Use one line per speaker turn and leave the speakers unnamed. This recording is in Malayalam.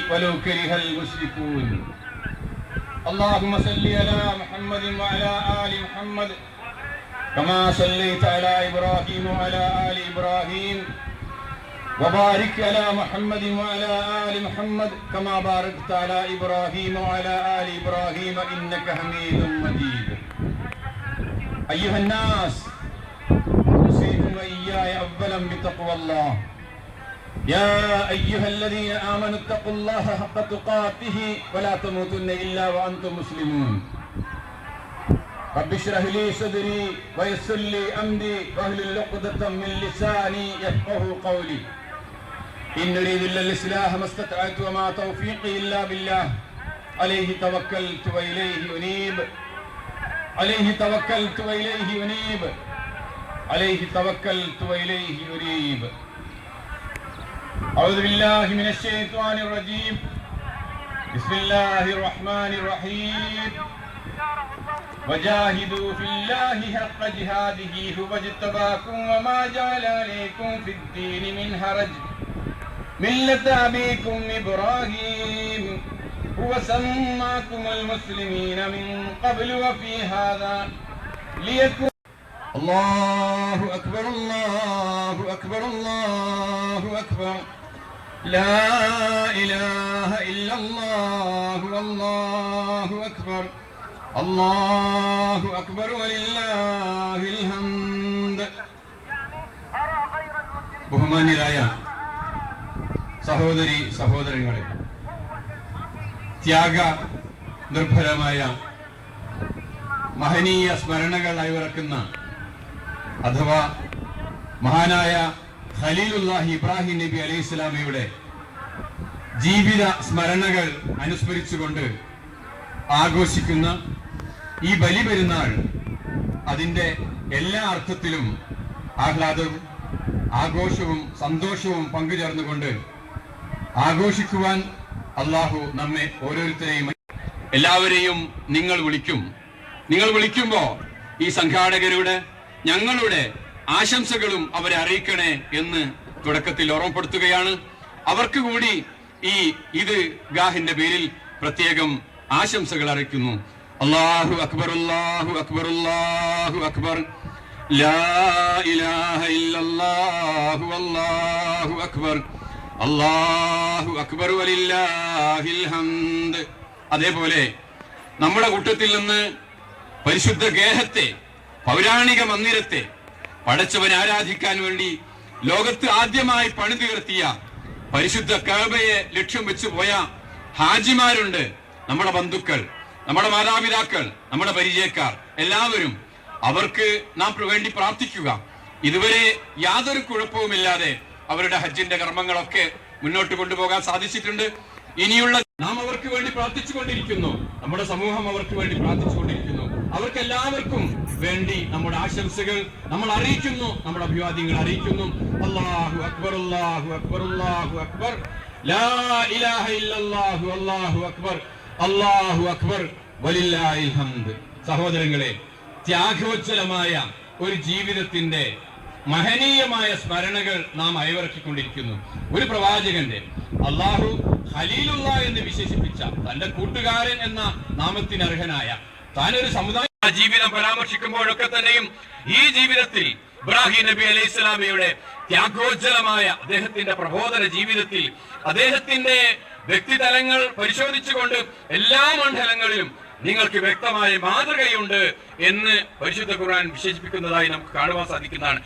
ولو كره المشركون. اللهم صل على محمد وعلى آل محمد كما صليت على إبراهيم وعلى آل إبراهيم وبارك على محمد وعلى آل محمد كما باركت على إبراهيم وعلى آل إبراهيم إنك حميد مجيد. أيها الناس، أوصيكم وإياي أولا بتقوى الله. يا أيها الذين آمنوا اتقوا الله حق تقاته ولا تموتن إلا وأنتم مسلمون. رب اشرح لي صدري ويسر لي أمري واحلل عقدة من لساني يفقهوا قولي. إن أريد إلا الإصلاح ما استطعت وما توفيقي إلا بالله. عليه توكلت وإليه أنيب. عليه توكلت وإليه أنيب. عليه توكلت وإليه أنيب. أعوذ بالله من الشيطان الرجيم. بسم الله الرحمن الرحيم. وجاهدوا في الله حق جهاده هو اجتباكم وما جعل عليكم في الدين من حرج ملة أبيكم إبراهيم هو سماكم المسلمين من قبل وفي هذا ليكون. الله أكبر الله أكبر الله أكبر. لا إله إلا الله والله أكبر. الله أكبر ولله الحمد. ബഹുമാന്യരായ സഹോദരി സഹോദരങ്ങളെ, ത്യാഗ നിർഭരമായ മഹനീയ സ്മരണകൾ അയവിറക്കുന്ന അഥവാ മഹാനായ ഖലീലുല്ലാഹി ഇബ്രാഹിം നബി അലൈഹിസ്സലാമയുടെ ജീവിത സ്മരണകൾ അനുസ്മരിച്ചുകൊണ്ട് ആഘോഷിക്കുന്ന ഈ ബലിപെരുന്നാൾ അതിൻ്റെ എല്ലാ അർത്ഥത്തിലും ആഹ്ലാദവും ആഘോഷവും സന്തോഷവും പങ്കുചേർന്നുകൊണ്ട് ആഘോഷിക്കുവാൻ അള്ളാഹു നമ്മെ ഓരോരുത്തരെയും എല്ലാവരെയും നിങ്ങൾ വിളിക്കുമ്പോൾ ഈ സംഘാടകരുടെ ഞങ്ങളുടെ ആശംസകളും അവരെ അറിയിക്കണേ എന്ന് തുടക്കത്തിൽ ഓർമ്മപ്പെടുത്തുകയാണ്. അവർക്ക് കൂടി ഈ ഈദ് ഗാഹിന്റെ പേരിൽ പ്രത്യേകം ആശംസകൾ അറിയിക്കുന്നു. അല്ലാഹു അക്ബർ അല്ലാഹു അക്ബർ അല്ലാഹു അക്ബർ. ലാ ഇലാഹ ഇല്ലല്ലാഹു അല്ലാഹു അക്ബർ. അല്ലാഹു അക്ബർ വലില്ലാഹിൽ ഹംദ്. അതേപോലെ നമ്മുടെ കൂട്ടത്തിൽ നിന്ന് പരിശുദ്ധ ഗേഹത്തെ, പൗരാണിക മന്ദിരത്തെ പടച്ചവനെ ആരാധിക്കാൻ വേണ്ടി ലോകത്ത് ആദ്യമായി പണിതീർത്തിയ പരിശുദ്ധ കഅബയെ ലക്ഷ്യം വെച്ച് പോയ ഹാജിമാരുണ്ട്. നമ്മുടെ ബന്ധുക്കൾ, നമ്മുടെ മാതാപിതാക്കൾ, നമ്മുടെ പരിചയക്കാർ എല്ലാവരും അവർക്ക് നാം വേണ്ടി പ്രാർത്ഥിക്കുക. ഇതുവരെ യാതൊരു കുഴപ്പവുമില്ലാതെ അവരുടെ ഹജ്ജിന്റെ കർമ്മങ്ങളൊക്കെ മുന്നോട്ട് കൊണ്ടുപോകാൻ സാധിച്ചിട്ടുണ്ട്. ഇനിയുള്ള നാം അവർക്ക് വേണ്ടി പ്രാർത്ഥിച്ചുകൊണ്ടിരിക്കുന്നു. നമ്മുടെ സമൂഹം അവർക്ക് വേണ്ടി പ്രാർത്ഥിച്ചുകൊണ്ടിരിക്കുന്നു. അവർക്കെല്ലാവർക്കും വേണ്ടി നമ്മുടെ ആശംസകൾ നമ്മൾ അറിയിക്കുന്നു, നമ്മുടെ അഭിവാദ്യങ്ങൾ അറിയിക്കുന്നു. അല്ലാഹു അക്ബർ അല്ലാഹു അക്ബർ അല്ലാഹു അക്ബർ. ലാ ഇലാഹ ഇല്ലല്ലാഹു അല്ലാഹു അക്ബർ. അല്ലാഹു അക്ബർ വലില്ലാഹിൽ ഹംദ്. സഹോദരങ്ങളെ, ത്യാഗോജ്വലമായ ഒരു ജീവിതത്തിന്റെ മഹനീയമായ സ്മരണകൾ നാം അയവിറക്കിക്കൊണ്ടിരിക്കുന്നു. ഒരു പ്രവാചകന്റെ, അള്ളാഹു ഖലീലുള്ള എന്ന് വിശേഷിപ്പിച്ച തന്റെ കൂട്ടുകാരൻ എന്ന നാമത്തിന് അർഹനായ താനൊരു സമുദായ ജീവിതം പരാമർശിക്കുമ്പോഴൊക്കെ തന്നെയും ഈ ജീവിതത്തിൽ ഇബ്രാഹിം നബി അലൈഹി സ്വലാമയുടെ ത്യാഗോജ്വലമായ അദ്ദേഹത്തിന്റെ പ്രബോധന ജീവിതത്തിൽ അദ്ദേഹത്തിന്റെ വ്യക്തിതലങ്ങൾ പരിശോധിച്ചുകൊണ്ട് എല്ലാ മണ്ഡലങ്ങളിലും നിങ്ങൾക്ക് വ്യക്തമായ മാതൃകയുണ്ട് എന്ന് പരിശുദ്ധ ഖുർആൻ വിശേഷിപ്പിക്കുന്നതായി നമുക്ക് കാണുവാൻ സാധിക്കുന്നതാണ്.